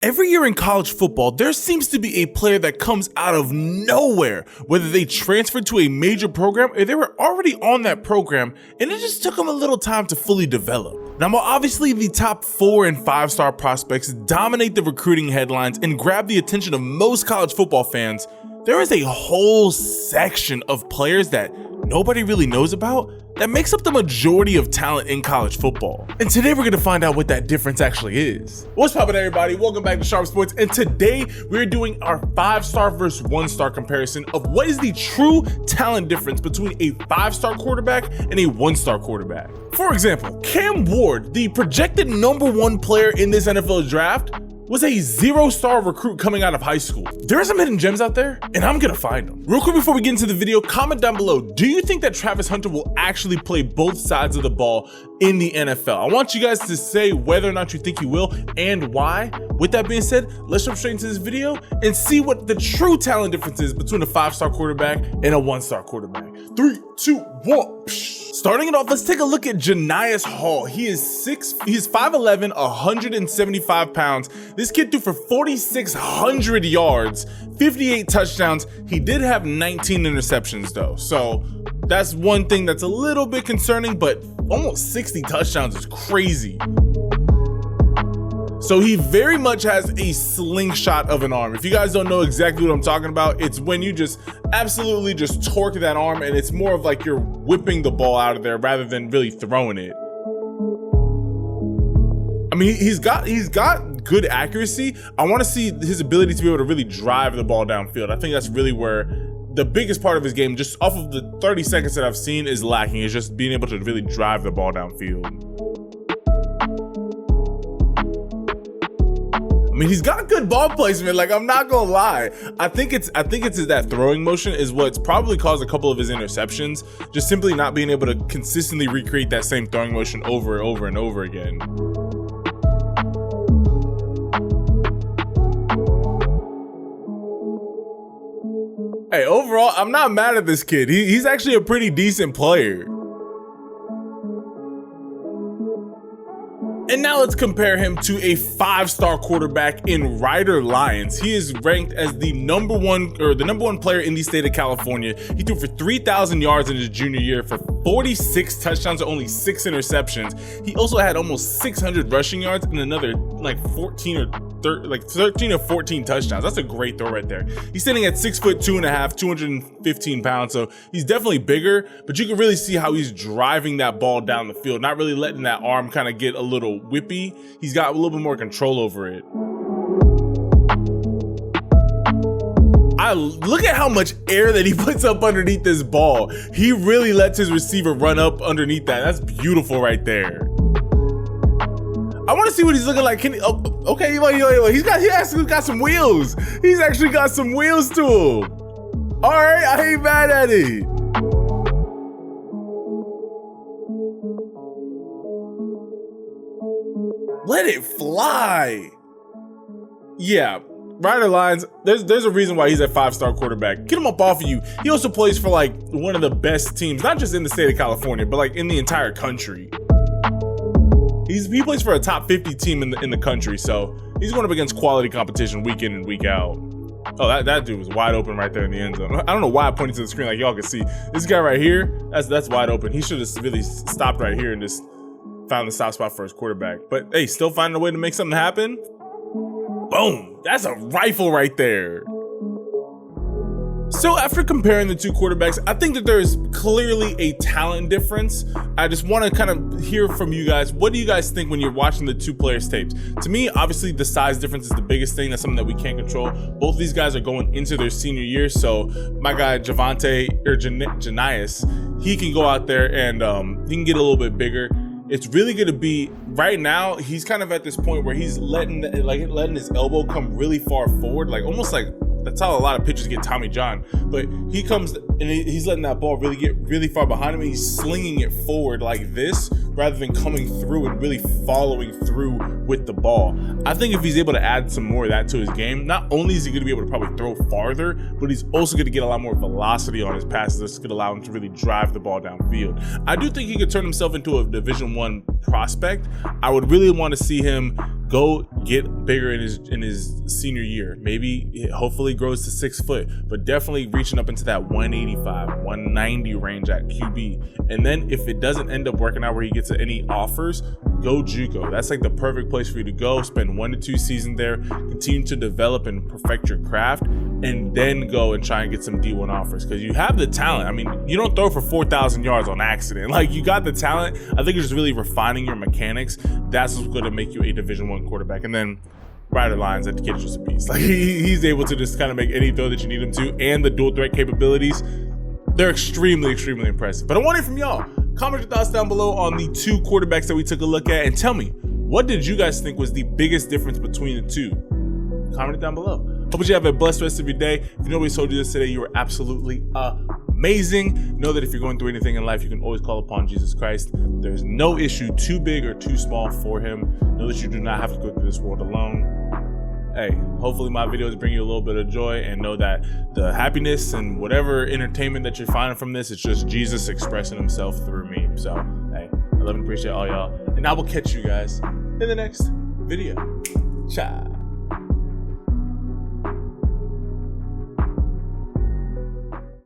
Every year in college football, there seems to be a player that comes out of nowhere, whether they transferred to a major program or they were already on that program and it just took them a little time to fully develop. Now, while obviously the top 4 and 5-star prospects dominate the recruiting headlines and grab the attention of most college football fans, there is a whole section of players that nobody really knows about that makes up the majority of talent in college football. And today we're gonna find out what that difference actually is. What's poppin', everybody? Welcome back to Sharpe Sports, and today we're doing our 5-star versus 1-star comparison of what is the true talent difference between a 5-star quarterback and a 1-star quarterback. For example, Cam Ward, the projected #1 player in this NFL draft, was a 0-star recruit coming out of high school. There are some hidden gems out there, and I'm gonna find them. Real quick before we get into the video, comment down below, do you think that Travis Hunter will actually play both sides of the ball in the NFL? I want you guys to say whether or not you think he will and why. With that being said, let's jump straight into this video and see what the true talent difference is between a 5-star quarterback and a 1-star quarterback. 3, 2, 1. Starting it off, let's take a look at Janias Hall. He's 5'11", 175 pounds. This kid threw for 4,600 yards, 58 touchdowns. He did have 19 interceptions though. So that's one thing that's a little bit concerning, but almost 60 touchdowns is crazy. So he very much has a slingshot of an arm. If you guys don't know exactly what I'm talking about, it's when you just absolutely just torque that arm, and it's more of like you're whipping the ball out of there rather than really throwing it. I mean, he's got good accuracy. I want to see his ability to be able to really drive the ball downfield. I think that's really where the biggest part of his game, just off of the 30 seconds that I've seen, is lacking. Is just being able to really drive the ball downfield. I mean, he's got good ball placement, like, I'm not gonna lie. I think it's that throwing motion is what's probably caused a couple of his interceptions, just simply not being able to consistently recreate that same throwing motion over and over and over again. Hey, overall, I'm not mad at this kid. He's actually a pretty decent player. And now let's compare him to a 5-star quarterback in Ryder Lyons. He is ranked as the number one player in the state of California. He threw for 3,000 yards in his junior year for 46 touchdowns and only 6 interceptions. He also had almost 600 rushing yards and another like 13 or 14 touchdowns. That's a great throw right there. He's sitting at 6'2.5", 215 pounds. So he's definitely bigger, but you can really see how he's driving that ball down the field, not really letting that arm kind of get a little whippy. He's got a little bit more control over it. Look at how much air that he puts up underneath this ball. He really lets his receiver run up underneath that. That's beautiful right there. I want to see what he's looking like. Can he, okay, he actually got some wheels. He's actually got some wheels to him. All right, I ain't mad at it. Let it fly. Yeah, Ryder Lyons, there's a reason why he's a 5-star quarterback. Get him up off of you. He also plays for like one of the best teams, not just in the state of California, but like in the entire country. He plays for a top 50 team in the country, so he's going up against quality competition week in and week out. Oh, that dude was wide open right there in the end zone. I don't know why I pointed to the screen like y'all can see. This guy right here, that's wide open. He should have really stopped right here and just found the stop spot for his quarterback. But hey, still finding a way to make something happen. Boom, that's a rifle right there. So after comparing the two quarterbacks, I think that there is clearly a talent difference. I just want to kind of hear from you guys. What do you guys think when you're watching the two players' tapes? To me, obviously the size difference is the biggest thing. That's something that we can't control. Both of these guys are going into their senior year, so my guy Janias, he can go out there and he can get a little bit bigger. It's really going to be, right now, he's kind of at this point where he's letting his elbow come really far forward, like almost like, that's how a lot of pitchers get Tommy John. But he comes and he's letting that ball really get really far behind him, and he's slinging it forward like this, rather than coming through and really following through with the ball. I think if he's able to add some more of that to his game, not only is he going to be able to probably throw farther, but he's also going to get a lot more velocity on his passes. That's going to allow him to really drive the ball downfield. I do think he could turn himself into a Division I prospect. I would really want to see him go get bigger in his senior year. Maybe hopefully grows to 6 foot, but definitely reaching up into that 185, 190 range at QB. And then if it doesn't end up working out where he gets any offers, go JUCO. That's like the perfect place for you to go, spend 1 to 2 seasons there, continue to develop and perfect your craft, and then go and try and get some D1 offers, because you have the talent. I mean, you don't throw for 4,000 yards on accident. Like, you got the talent. I think it's just really refining your mechanics. That's what's going to make you a Division I quarterback. And then Ryder Lyons, that kid is just a beast. Like, he's able to just kind of make any throw that you need him to, and the dual threat capabilities, they're extremely, extremely impressive. But I want to hear from y'all. Comment your thoughts down below on the 2 quarterbacks that we took a look at, and tell me, what did you guys think was the biggest difference between the 2? Comment it down below. Hope you have a blessed rest of your day. If nobody's told you this today, you are absolutely amazing. Know that if you're going through anything in life, you can always call upon Jesus Christ. There's no issue too big or too small for him. Know that you do not have to go through this world alone. Hey, hopefully my videos bring you a little bit of joy, and know that the happiness and whatever entertainment that you're finding from this, it's just Jesus expressing himself through me. So, hey, I love and appreciate all y'all, and I will catch you guys in the next video. Ciao.